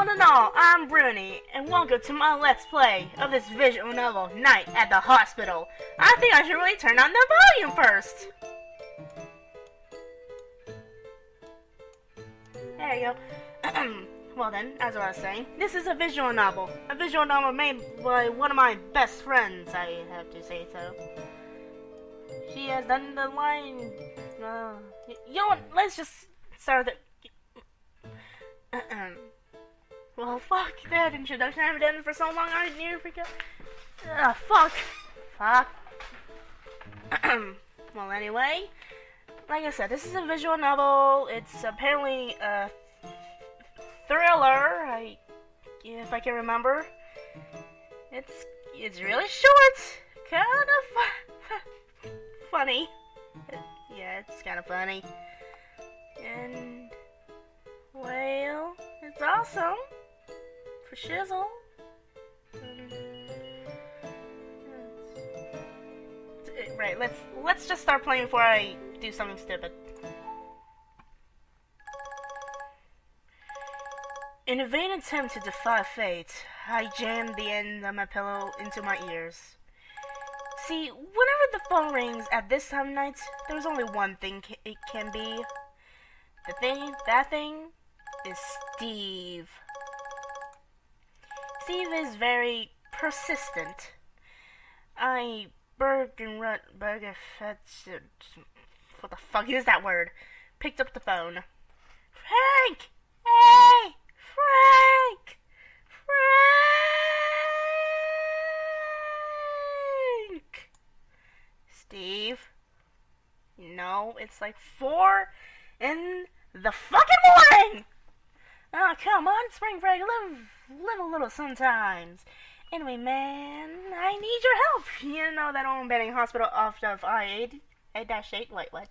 One and all, I'm Bruni, and welcome to my Let's Play of this visual novel, Night at the Hospital. I think I should really turn on the volume first. There you go. Well then, as I was saying, this is a visual novel. A visual novel made by one of my best friends, I have to say so. She has done the line... you know what, let's just start the... Well, fuck that introduction. I haven't done it for so long, I nearly forgot. Fuck. Well, anyway, like I said, this is a visual novel. It's apparently a thriller, if I can remember. It's really short, kind of funny. Yeah, it's kind of funny. And, well, it's awesome. For shizzle. Right, let's just start playing before I do something stupid. In a vain attempt to defy fate, I jammed the end of my pillow into my ears. See, whenever the phone rings at this time of night, there's only one thing it can be. That thing is Steve. Steve is very persistent. What the fuck is that word? Picked up the phone. Frank! Hey! Frank! Frank! Steve? No, it's like 4 in the fucking morning! Oh, come on, spring break, live a little sometimes. Anyway, man, I need your help. You know that old betting hospital off of I-8, wait, what?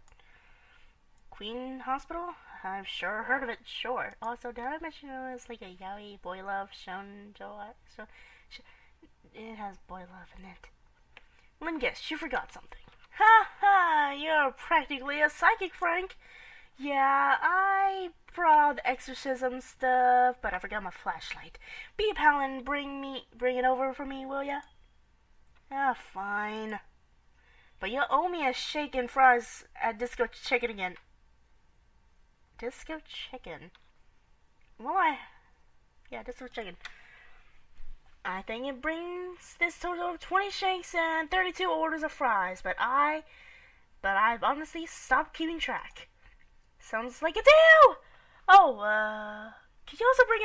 Queen Hospital? I've sure heard of it, sure. Also, did I mention it was like a yaoi boy love it has boy love in it. Let me guess, you forgot something. Ha ha, you're practically a psychic, Frank. Yeah, I brought the exorcism stuff, but I forgot my flashlight. Be a pal and bring it over for me, will ya? Ah, fine. But you'll owe me a shake and fries at Disco Chicken again. Disco Chicken? Disco Chicken. I think it brings this total of 20 shakes and 32 orders of fries, but I've honestly stopped keeping track. Sounds like a deal! Oh, could you also bring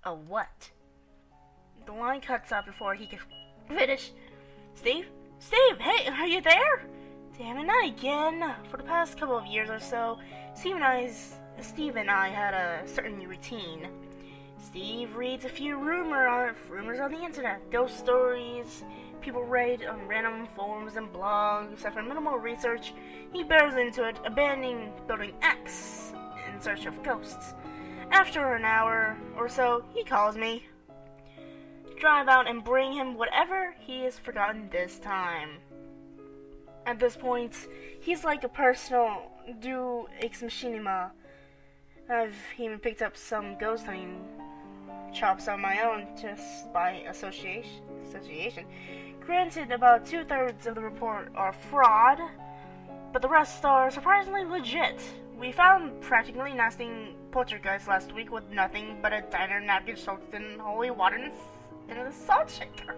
a what? The line cuts out before he can finish. Steve, hey, are you there? Damn it, not again. For the past couple of years or so, Steve and I had a certain routine. Steve reads a few rumors on the internet, ghost stories, people write on random forums and blogs. After minimal research, he barrels into it, abandoning Building X in search of ghosts. After an hour or so, he calls me. Drive out and bring him whatever he has forgotten this time. At this point, he's like a personal deus ex machina. I've even picked up some ghost hunting chops on my own just by association. Granted, about 2/3 of the report are fraud, but the rest are surprisingly legit. We found practically nasty poltergeist last week with nothing but a diner napkin soaked in holy water in a salt shaker.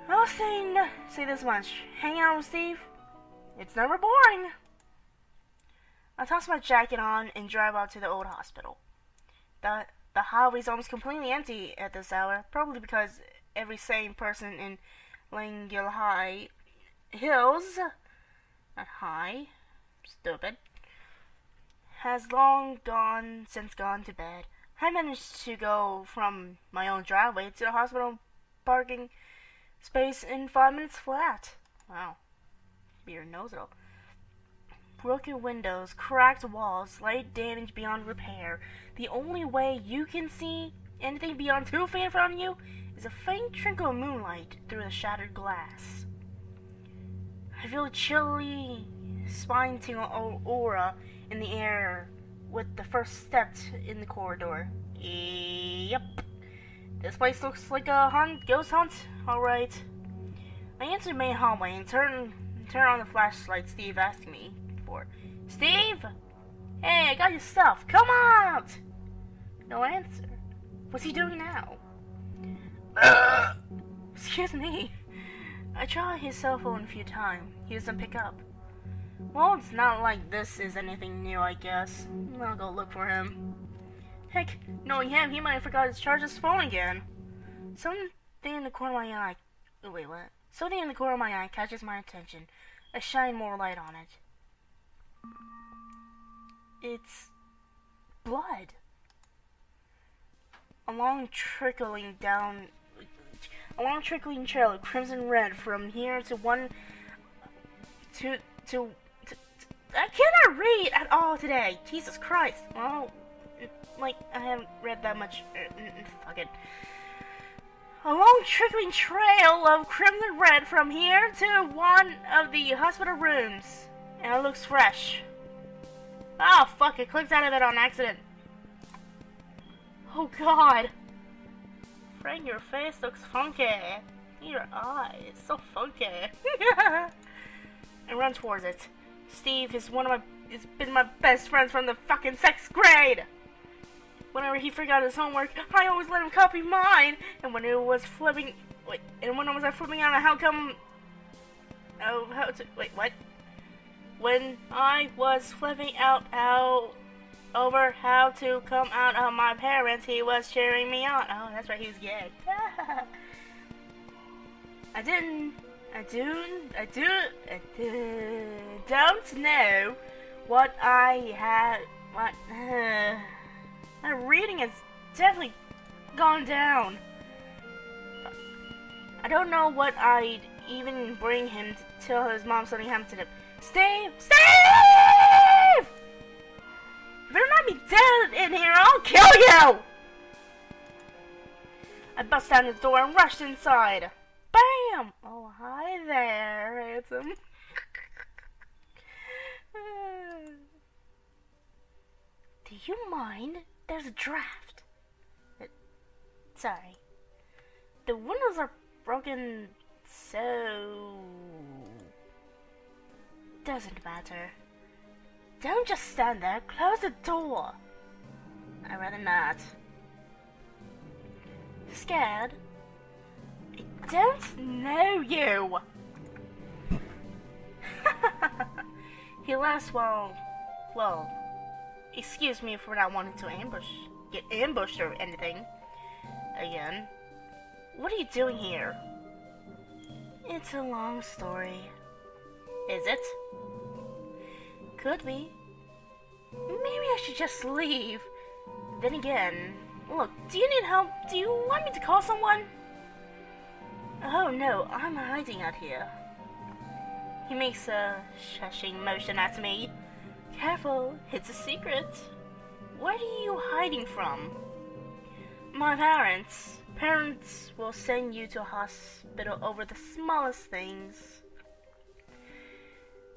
I was saying, say this much, hanging out with Steve, it's never boring. I toss my jacket on and drive out to the old hospital. The highway's almost completely empty at this hour, probably because every sane person in Langhill Hills, not high, stupid, has long since gone to bed. I managed to go from my own driveway to the hospital parking space in 5 minutes flat. Wow. Beer knows it all. Broken windows, cracked walls, light damage beyond repair. The only way you can see anything beyond 2 feet in front of you is a faint trickle of moonlight through the shattered glass. I feel a chilly, spine-tingling aura in the air with the first step in the corridor. Yep. This place looks like a ghost hunt. Alright. I enter the main hallway and turn on the flashlight Steve asked me for. Steve? Hey, I got your stuff. Come out! No answer. What's he doing now? Excuse me. I tried his cell phone a few times. He doesn't pick up. Well, it's not like this is anything new, I guess. I'll go look for him. Heck, knowing him, he might have forgot to charge his phone again. Something in the corner of my eye... Oh, wait, what? Something in the corner of my eye catches my attention. I shine more light on it. It's... blood. A long trickling trail of crimson red from here to one... to I cannot read at all today. Jesus Christ. Well, like, I haven't read that much. Fuck it. A long trickling trail of crimson red from here to one of the hospital rooms. And it looks fresh. Oh, fuck, it clicked out of it on accident. Oh, God. Frank, your face looks funky. Your eyes, so funky. I run towards it. Steve is been my best friend from the fucking 6th grade. Whenever he forgot his homework, I always let him copy mine. And when I was flipping out on how come... Oh, how to... Wait, what? When I was flipping out over how to come out of my parents, he was cheering me on. Oh, that's right, he was gay. I don't know what I had. My reading has definitely gone down. I don't know what I'd even bring him to tell his mom something happened to him. Steve! Steve! You better not be dead in here, I'll kill you! I bust down the door and rushed inside. Bam! Oh, hi there, handsome. Do you mind? There's a draft. Sorry. The windows are broken, so... Doesn't matter. Don't just stand there. Close the door. I'd rather not. Scared? I don't know you. He laughs well, excuse me for not wanting to get ambushed or anything. Again. What are you doing here? It's a long story. Is it? Could be. Maybe I should just leave. Then again, look, do you need help? Do you want me to call someone? Oh no, I'm hiding out here. He makes a shushing motion at me. Careful, it's a secret. Where are you hiding from? My parents. Parents will send you to a hospital over the smallest things.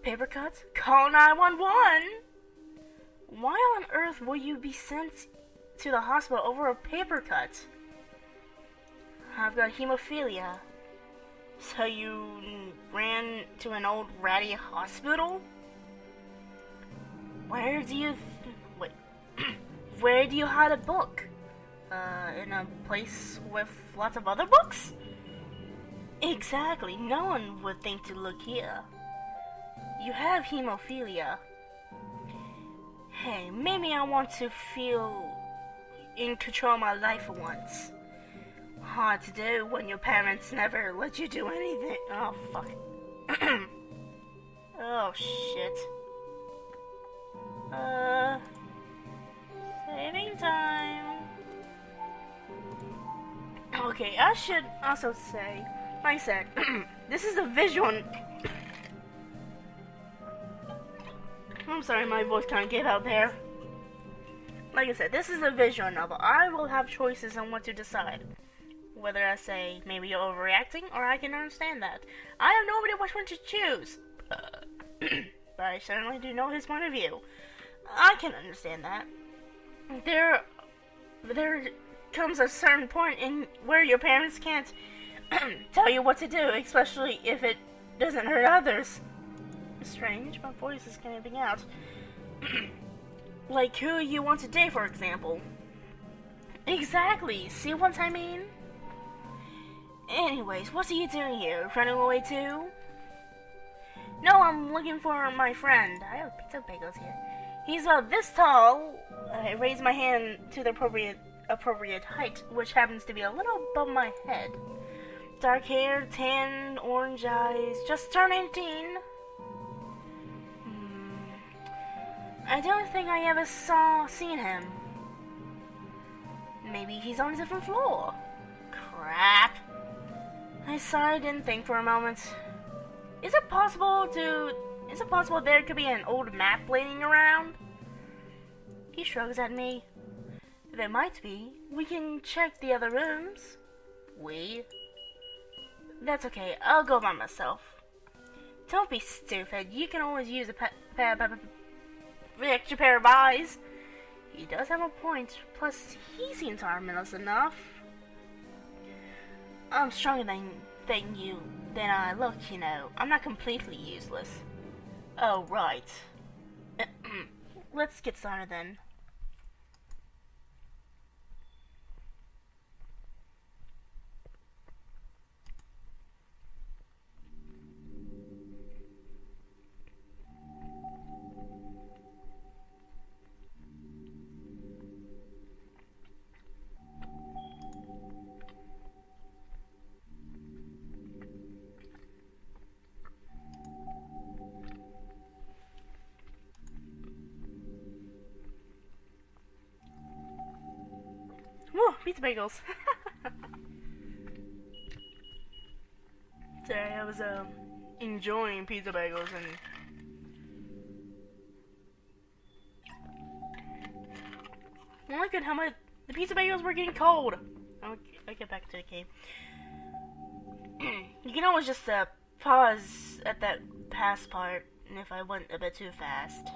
Paper cuts? Call 911! Why on earth will you be sent to the hospital over a paper cut? I've got hemophilia. So you ran to an old ratty hospital? Where do you hide a book? In a place with lots of other books? Exactly, no one would think to look here. You have hemophilia. Hey, maybe I want to feel in control of my life for once. Hard to do when your parents never let you do anything. Oh, fuck. Oh, shit. Saving time. Okay, I should also say, like I said, this is a visual. I'm sorry, my voice kind of gave out there. Like I said, this is a visual novel. I will have choices on what to decide. Whether I say, maybe you're overreacting, or I can understand that. I have no idea which one to choose. But I certainly do know his point of view. I can understand that. There, there comes a certain point in where your parents can't tell you what to do, especially if it doesn't hurt others. Strange, my voice is getting out. Like who you want to date, for example. Exactly, see what I mean? Anyways, what are you doing here? Running away too? No, I'm looking for my friend. I have pizza bagels here. He's about this tall. I raise my hand to the appropriate height, which happens to be a little above my head. Dark hair, tan, orange eyes, just turned 18. I don't think I ever seen him. Maybe he's on a different floor. Crap. I sighed and think for a moment. Is it possible there could be an old map laying around? He shrugs at me. There might be. We can check the other rooms. That's okay. I'll go by myself. Don't be stupid. You can always use extra pair of eyes. He does have a point. Plus, he seems harmless enough. I'm stronger than I look, you know. I'm not completely useless. Oh, right. Let's get started then. Woo, pizza bagels. Sorry, I was enjoying pizza bagels and look at how much the pizza bagels were getting cold. I'll get back to the game. You can always just pause at that pass part if I went a bit too fast.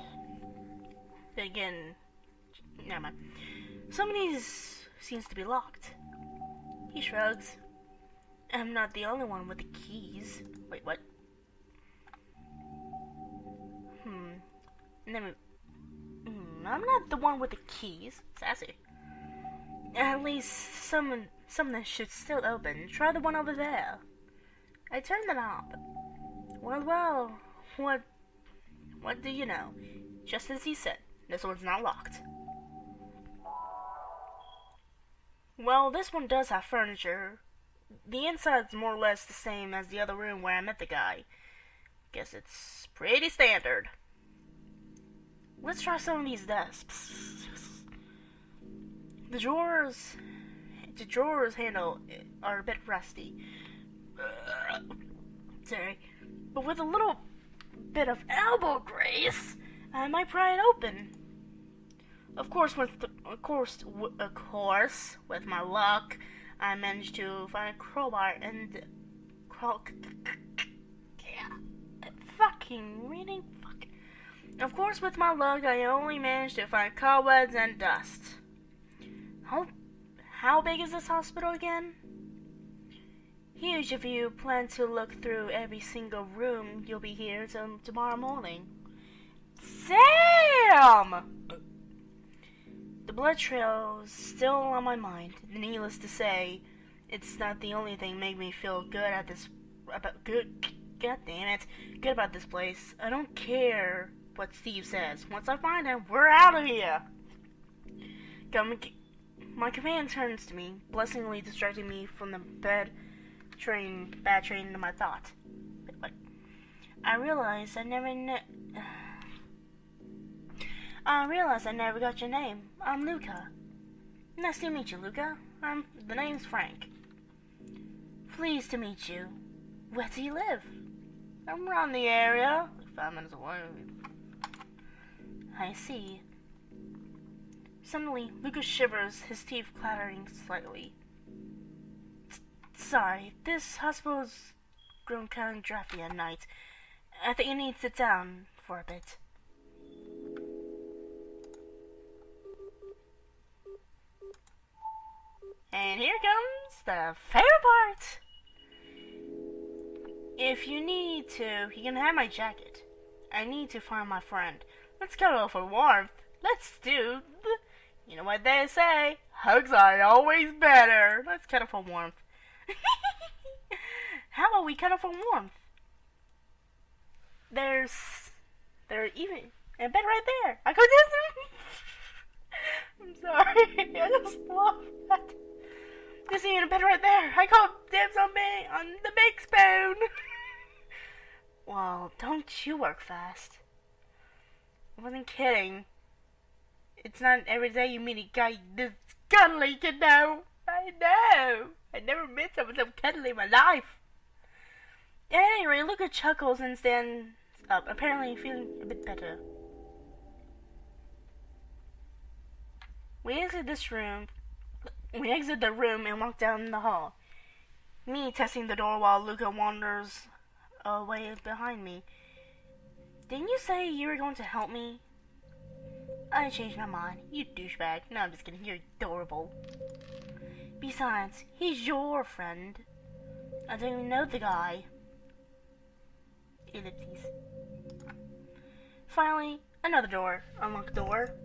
But again, never mind. Some of these seems to be locked. He shrugs. I'm not the only one with the keys. Wait, what? I'm not the one with the keys. Sassy. At least some of them should still open. Try the one over there. I turned the knob. Well, what do you know? Just as he said, this one's not locked. Well, this one does have furniture. The inside's more or less the same as the other room where I met the guy. Guess it's pretty standard. Let's try some of these desks. The drawers handle are a bit rusty. Sorry. But with a little bit of elbow grease, I might pry it open. Of course, with my luck, I managed to find a crowbar and Of course, with my luck, I only managed to find cobwebs and dust. How big is this hospital again? Huge if you plan to look through every single room. You'll be here till tomorrow morning. Sam! The blood trail's still on my mind. Needless to say, it's not the only thing making me feel good about this place. I don't care what Steve says. Once I find him, we're out of here. My companion turns to me, blessingly distracting me from the bad train into my thought. But I realized I never got your name. I'm Luca. Nice to meet you, Luca. The name's Frank. Pleased to meet you. Where do you live? I'm around the area. Like 5 minutes away. I see. Suddenly, Luca shivers, his teeth clattering slightly. Sorry, this hospital's grown kind of drafty at night. I think you need to sit down for a bit. And here comes the favorite part. If you need to, you can have my jacket. I need to find my friend. Let's cuddle for warmth. Let's do you know what they say, hugs are always better. Let's cuddle for warmth. How about we cuddle for warmth? There's even a bed right there. I go this. I'm sorry. I just love that. There's even a bed right there. I call dibs on me on the big spoon. Well, don't you work fast. I wasn't kidding. It's not every day you meet a guy this cuddly, you know. I know. I never met someone so cuddly in my life. At any rate, Luca chuckles and stands up, apparently feeling a bit better. We exit the room and walk down the hall. Me testing the door while Luca wanders away behind me. Didn't you say you were going to help me? I changed my mind, you douchebag. No, I'm just kidding, you're adorable. Besides, he's your friend. I don't even know the guy. Ellipses. Finally, another door. Unlocked door.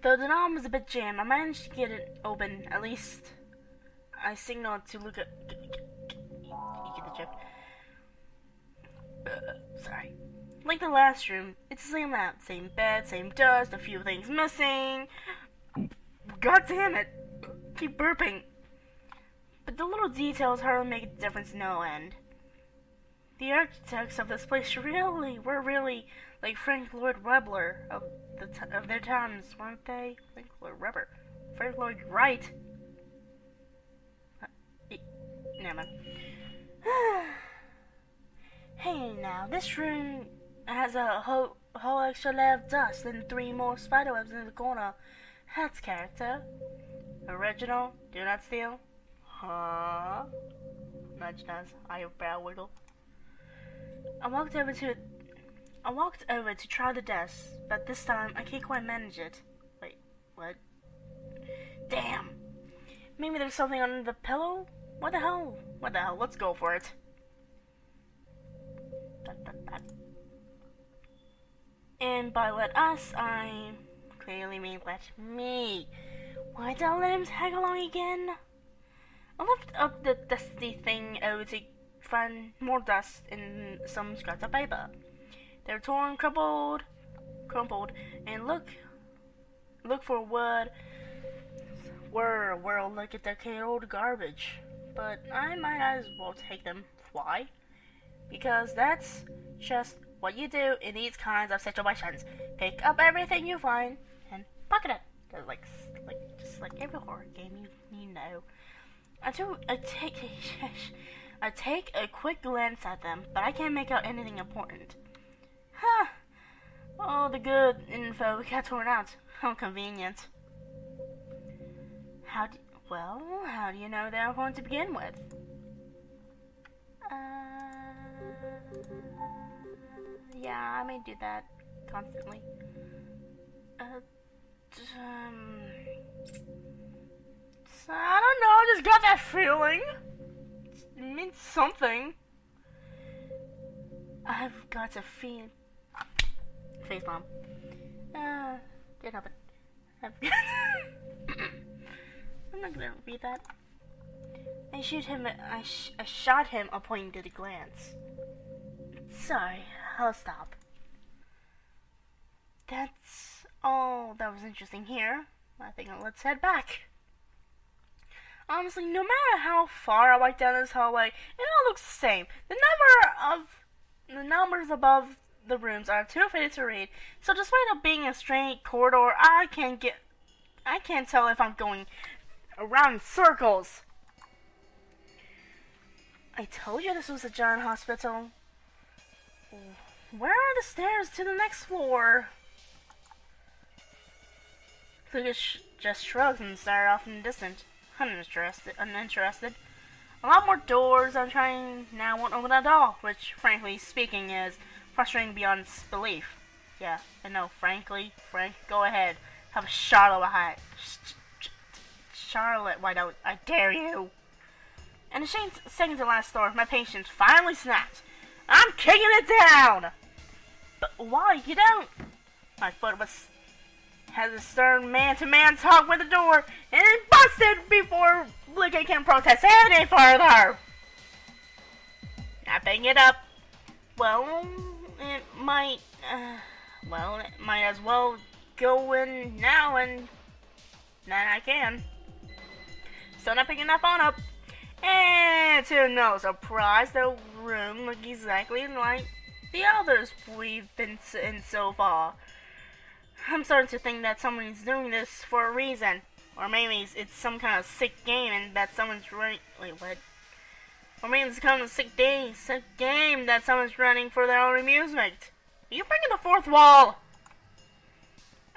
Though the knob was a bit jammed, I managed to get it open. At least, I signaled to Luca. You get the joke. Sorry. Like the last room, it's the same layout. Same bed, same dust, a few things missing. God damn it. Keep burping. But the little details hardly make a difference no end. The architects of this place were really like Frank Lloyd Webber of their times, weren't they? Frank Lloyd Webber. Frank Lloyd Wright. Never mind. Hey now, this room has a whole extra layer of dust and 3 more spiderwebs in the corner. That's character. Original, do not steal. Huh? Nudge does, eyebrow wiggle. I walked over to try the desk, but this time I can't quite manage it. Wait, what? Damn! Maybe there's something under the pillow? What the hell? Let's go for it. And by let us, I clearly mean let me. Why did I let him tag along again? I lifted up the dusty thing over to find more dust and some scraps of paper. They're torn, crumpled, and look for wood. Look at decayed old garbage. But I might as well take them. Why? Because that's just what you do in these kinds of situations. Pick up everything you find and pocket it. Just like every horror game you know. I take a quick glance at them, but I can't make out anything important. Huh. All the good info got torn out. How convenient. How do you know they're important to begin with? Yeah, I may do that constantly. I don't know, I just got that feeling. It means something. I've got a feeling. Facepalm. Can't help it. I'm not gonna read that. I shot him a pointed glance. Sorry, I'll stop. That's all that was interesting here. I think let's head back. Honestly, no matter how far I walk down this hallway, it all looks the same. The numbers above the rooms are too faded to read. So despite it being a straight corridor, I can't tell if I'm going around in circles. I told you this was a giant hospital. Where are the stairs to the next floor? Luca just shrugs and stares off in the distance. Uninterested. A lot more doors I'm trying now won't open at all, which, frankly speaking, is frustrating beyond belief. Yeah, I know, frankly. Frank, go ahead. Have a shot of a high. Charlotte, why don't I dare you? And the second to last store, my patience finally snapped. I'm kicking it down! But why? You don't. My foot has a stern man-to-man talk with the door, and it busted before Luca can protest any further. Not picking it up. Well, it might as well go in now, and then I can. Still not picking that phone up. And to no surprise, the room looked exactly like the others we've been in so far. I'm starting to think that someone's doing this for a reason. Or maybe it's some kind of sick game and that someone's running... Wait, what? Or maybe it's kind of sick game that someone's running for their own amusement. Are you breaking the fourth wall?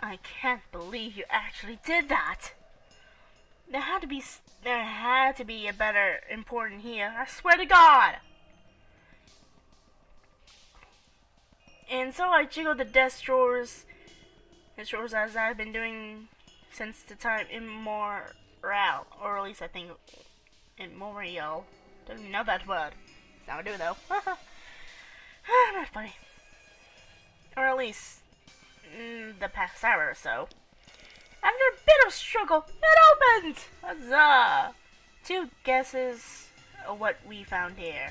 I can't believe you actually did that. There had to be a better important here. I swear to God. And so I jiggled the desk drawers as I've been doing since the time immemorial, or at least I think immemorial. Don't even know that word. It's not what I do though. Not funny. Or at least the past hour or so. After a bit of struggle, it opened! Huzzah! 2 guesses of what we found here.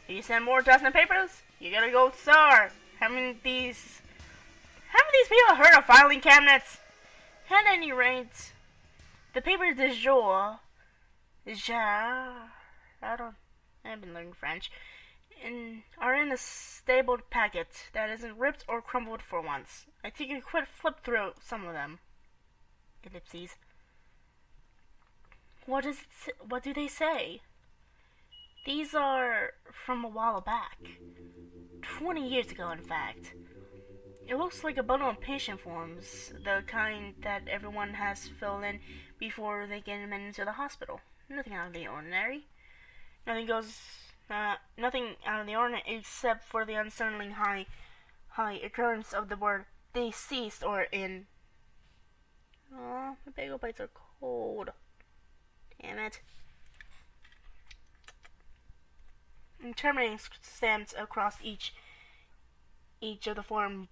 If you send more dozen papers, you get a gold star. How many of these people heard of filing cabinets? At any rate, the paper de jour, I haven't been learning French, and are in a stapled packet that isn't ripped or crumbled for once. I think you could flip through some of them. Ellipses. What do they say? These are from a while back. 20 years ago, in fact. It looks like a bundle of patient forms, the kind that everyone has filled in before they get admitted into the hospital. Nothing out of the ordinary. Nothing out of the ordinary except for the unsettling high occurrence of the word deceased or in... Aw, my bagel bites are cold. Damn it. And terminating stamped across each of the form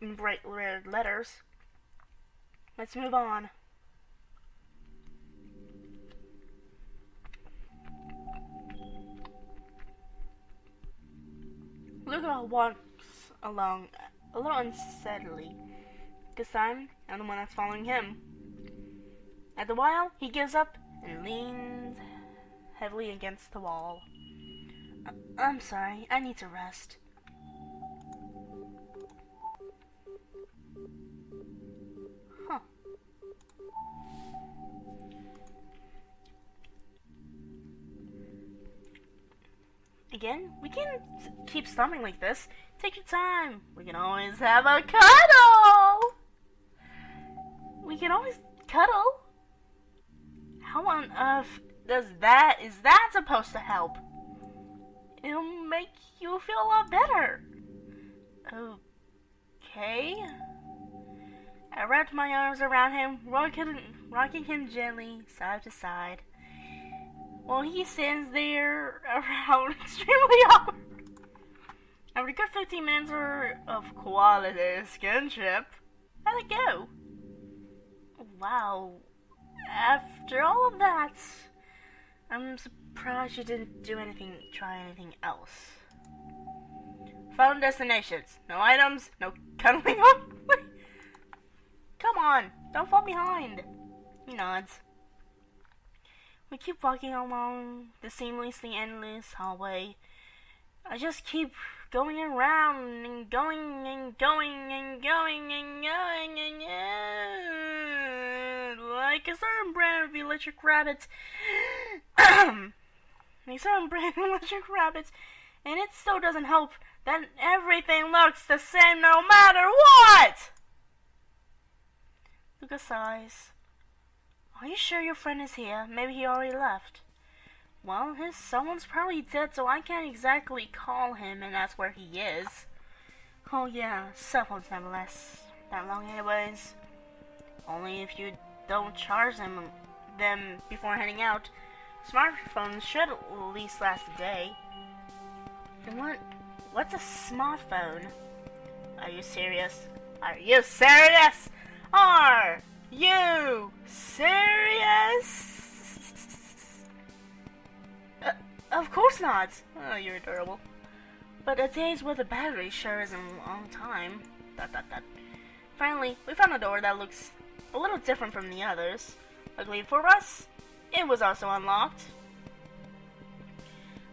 in bright red letters. Let's move on. Luca walks along a little unsteadily. This time, I'm the one that's following him. After a while, he gives up and leans heavily against the wall. I'm sorry, I need to rest. Huh. Again, we can't keep stopping like this. Take your time. We can always have a cuddle. We can always cuddle. How on earth is that supposed to help? It'll make you feel a lot better. Okay. I wrapped my arms around him, rocking him gently side to side, while he stands there around extremely awkward. After a good 15 minutes of quality skinship, I let go. Wow. After all of that, I'm surprised you didn't try anything else. Final destinations. No items, no cuddling up. Come on, don't fall behind. He nods. We keep walking along the seamlessly endless hallway. I just keep going around and going and going and going and going and like a certain brand of electric rabbits. A certain brand of electric rabbits, and it still doesn't help that everything looks the same no matter what. Luca sighs. Are you sure your friend is here? Maybe he already left. Well, someone's probably dead, so I can't exactly call him and ask where he is. Oh yeah, cell phones never last that long anyways. Only if you don't charge them them before heading out. Smartphones should at least last a day. And what's a smartphone? Are you serious? Are you serious? Are you serious? Of course not. Oh, you're adorable. But a day's worth of battery sure isn't a long time. ... Finally, we found a door that looks a little different from the others. Luckily for us, it was also unlocked.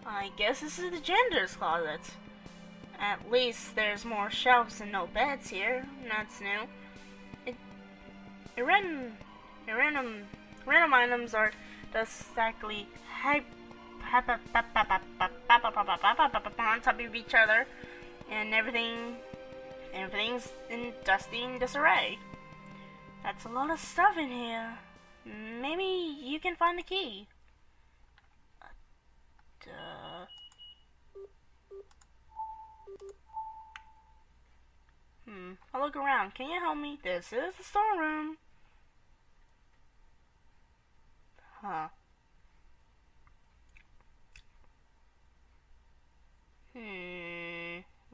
I guess this is the janitor's closet. At least there's more shelves and no beds here. That's new. Random items are just exactly on top of each other, and everything's in dusty disarray. That's a lot of stuff in here. Maybe you can find the key. I'll look around. Can you help me? This is the storeroom. Huh.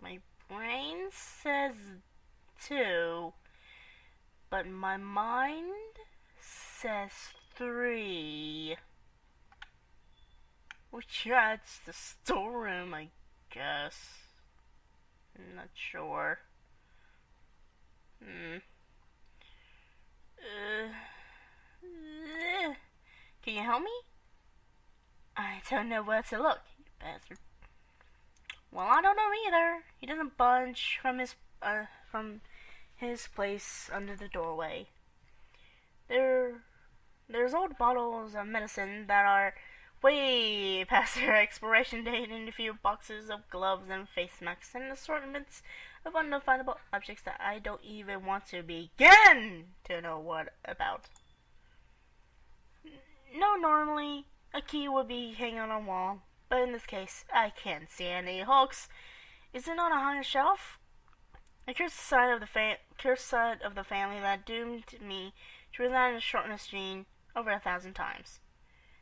My brain says 2, but my mind says 3. Which, yeah, it's the storeroom, I guess. I'm not sure. Can you help me? I don't know where to look, you bastard. Well, I don't know either. He doesn't budge from his place under the doorway. There's old bottles of medicine that are way past their expiration date, and a few boxes of gloves and face masks, and assortments of undefinable objects that I don't even want to begin to know what about. No, normally a key would be hanging on a wall, but in this case, I can't see any hooks. Is it on a higher shelf? A cursed side of the family that doomed me to reside in a shortness gene over 1,000 times.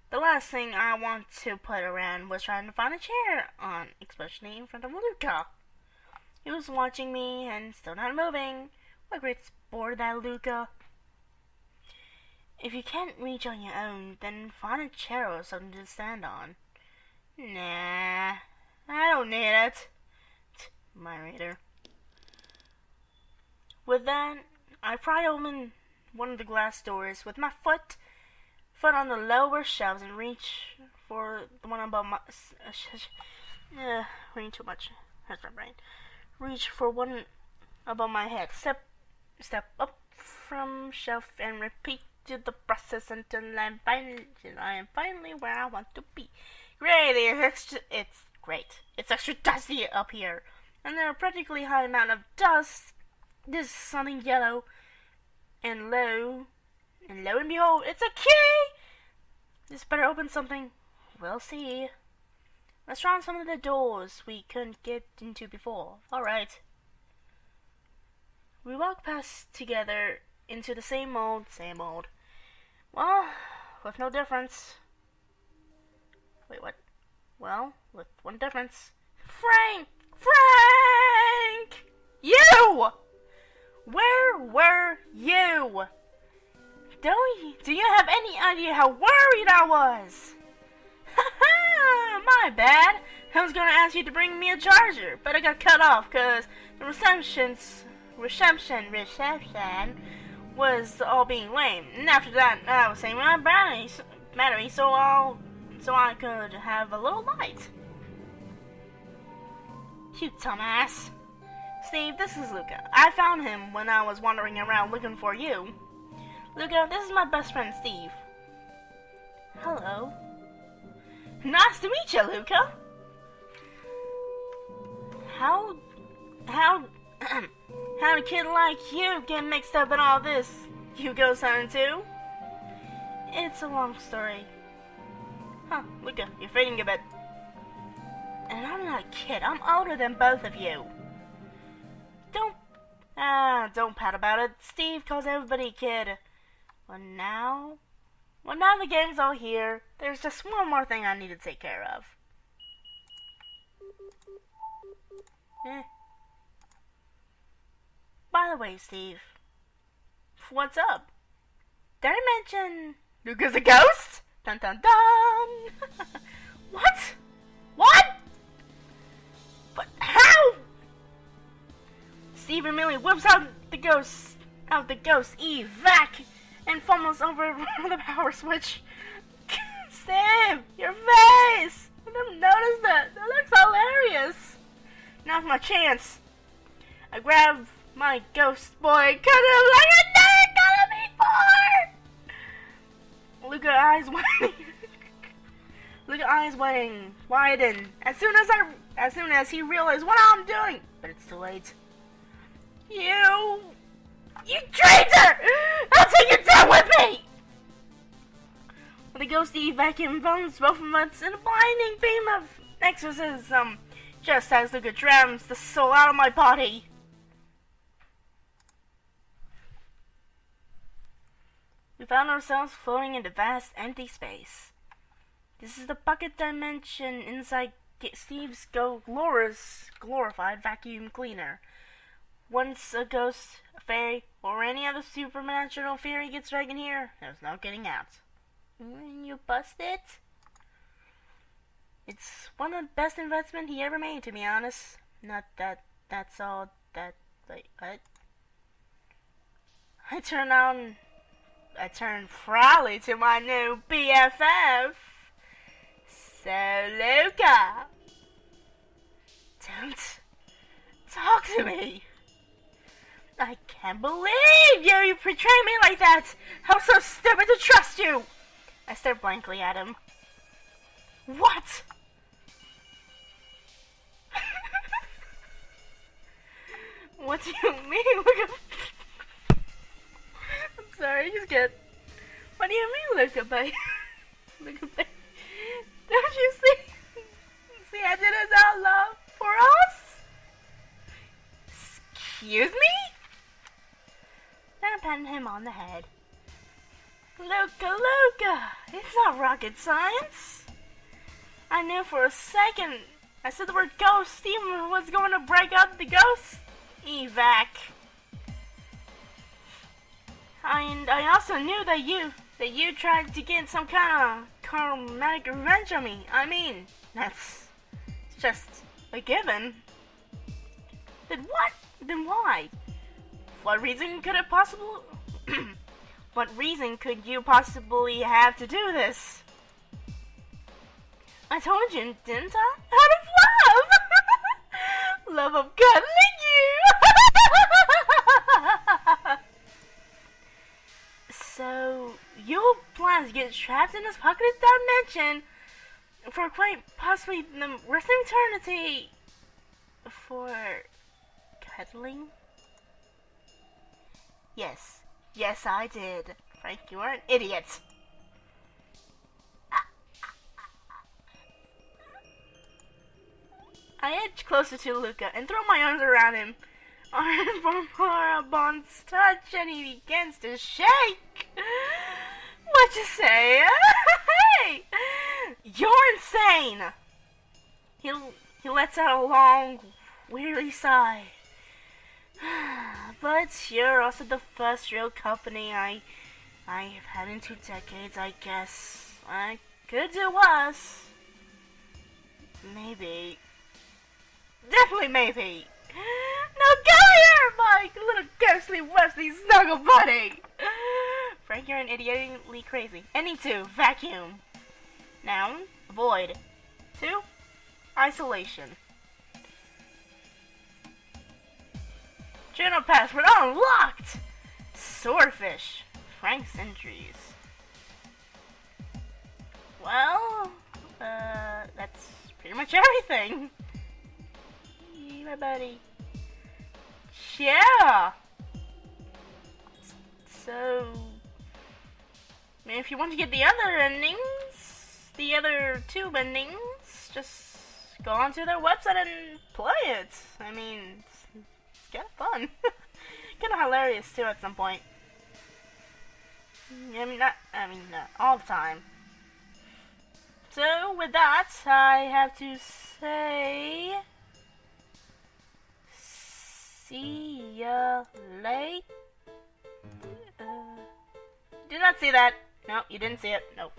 The last thing I want to put around was trying to find a chair on, especially in front of Luca. He was watching me and still not moving. What a great sport, that Luca. If you can't reach on your own, then find a chair or something to stand on. Nah, I don't need it. My reader. With that, I pry open one of the glass doors with my foot on the lower shelves and reach for the one above my... reading too much. Hurts my brain. Reach for one above my head. Step up from shelf and repeat the process until I am finally where I want to be. Great, it's great. It's extra dusty up here, and there are practically high amount of dust. This is something yellow, and lo and behold, it's a key. This better open something. We'll see. Let's try on some of the doors we couldn't get into before. All right. We walk past together into the same old. Well, with no difference. Wait, what? Well, with one difference. Frank! You! Where were you? Do you have any idea how worried I was? My bad. I was gonna ask you to bring me a charger, but I got cut off because the reception was all being lame. And after that, I was saving my battery so I could have a little light. You dumbass. Steve, this is Luca. I found him when I was wandering around looking for you. Luca, this is my best friend, Steve. Hello. Nice to meet you, Luca. How did a kid like you get mixed up in all this? You go signing too? It's a long story. Huh, Luca, you're fading a bit. And I'm not a kid. I'm older than both of you. Don't pout about it. Steve calls everybody kid. Well, now Well, now the gang's all here. There's just one more thing I need to take care of. By the way, Steve, what's up? Did I mention Luca's a ghost? Dun dun dun! What? What? But how? Steve immediately whips out the ghost, evac, and fumbles over the power switch. Steve, your face! I didn't notice that. That looks hilarious. Now's my chance. I grab my ghost boy, cut him like I never cut him before. Luca eyes widen. As soon as he realizes what I'm doing, but it's too late. You traitor! I'll take you down with me! The ghosty vacuum envelops both of us in a blinding beam of exorcism, just as Luca drams the soul out of my body. We found ourselves floating in the vast empty space. This is the bucket dimension inside Steve's glorified vacuum cleaner. Once a ghost, a fairy, or any other supernatural fairy gets dragged in here, there's no getting out. You bust it? It's one of the best investments he ever made, to be honest. Not that that's all that, like, what? I turned proudly to my new BFF. So, Luca, don't talk to me. I can't believe you betrayed me like that. How so stupid to trust you. I stared blankly at him. What? What do you mean? Luca? I'm sorry, just get. What do you mean, Luca, babe? Luca, babe? Don't you see? See, I did it out loud for us? Excuse me? Then I patted him on the head. Luca, it's not rocket science. I knew for a second. I said the word ghost. Steve was going to break out the ghost evac. And I also knew that you tried to get some kind of karmatic revenge on me. I mean, that's just a given. Then what? Then why? What reason could it possibly... What reason could you possibly have to do this? I told you, didn't I? Out of love! Love of cuddling you! So, you plan to get trapped in this pocketed dimension for quite possibly the rest of eternity for cuddling? Yes, I did. Frank, you are an idiot. I edge closer to Luca and throw my arms around him. Arm for our bonds touch and he begins to shake. What you say? Hey! You're insane! He lets out a long, weary sigh. But you're also the first real company I've had in 2 decades, I guess. I could do worse. Maybe. Definitely maybe. Now go here, my little ghostly westy snuggle buddy! Frank, you're an idiotically crazy. NE2, vacuum. Noun, void. 2, isolation. Journal password unlocked! Swordfish. Frank's entries. Well, that's pretty much everything. My buddy. Yeah! So, if you want to get the other endings, the other 2 endings, just go onto their website and play it. I mean, it's kind of fun. Kind of hilarious too at some point. not all the time. So with that, I have to say, see ya later. Did not see that. No, you didn't see it. Nope.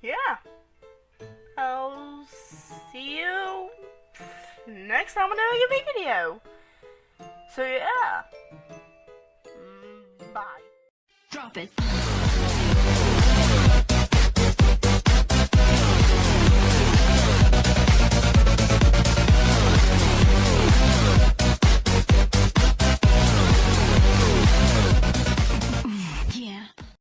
Yeah. I'll see you next time on a new video. So yeah. Bye. Drop it.